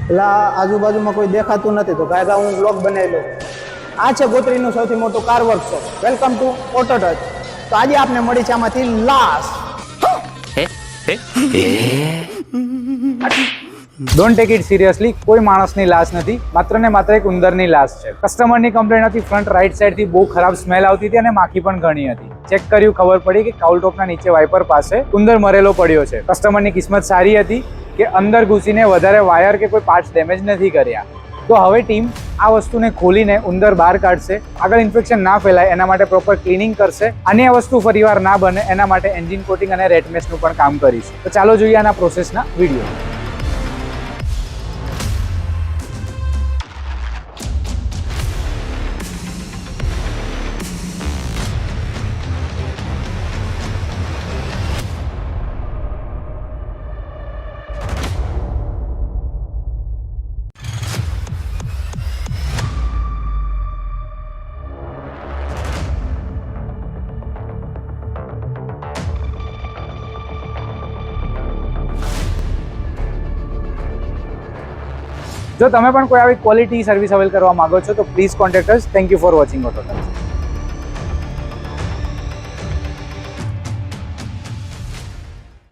પેલા આજુબાજુમાં કોઈ દેખાતું નથી તો કાયદા હું બ્લોગ બનાવી લઉં. આ છે ગોત્રીનું સૌથી મોટું car workshop. Welcome to auto touch. તો આજે આપને મળી છે આમાંથી લાશ. Don't take it seriously. કોઈ માણસની લાશ નથી, માત્ર ને માત્ર એક ઉંદરની લાશ છે. કસ્ટમરની કમ્પ્લેન્ટ હતી, ફ્રન્ટ રાઈટ સાઈડ થી બહુ ખરાબ સ્મેલ આવતી હતી અને માખી પણ ઘણી હતી. ચેક કર્યું, ખબર પડી કે કાઉલટોપના નીચે વાઇપર પાસે ઉંદર મરેલો પડ્યો છે. કસ્ટમરની કિસ્મત સારી હતી કે અંદર ઘૂસીને વધારે વાયર કે કોઈ પાર્ટ્સ ડેમેજ નથી કર્યા. તો હવે ટીમ આ વસ્તુને ખોલીને ઉંદર બહાર કાઢશે. આગળ ઇન્ફેક્શન ના ફેલાય એના માટે પ્રોપર ક્લિનિંગ કરશે અને આ વસ્તુ ફરીવાર ના બને એના માટે એન્જિન કોટિંગ અને રેટમેસનું પણ કામ કરીશું. તો ચાલો જોઈએ આના પ્રોસેસના વિડીયો. જો તમે પણ કોઈ આવી ક્વોલિટી સર્વિસ અવેલ કરવા માંગો છો તો please contact us. Thank you for watching auto touch.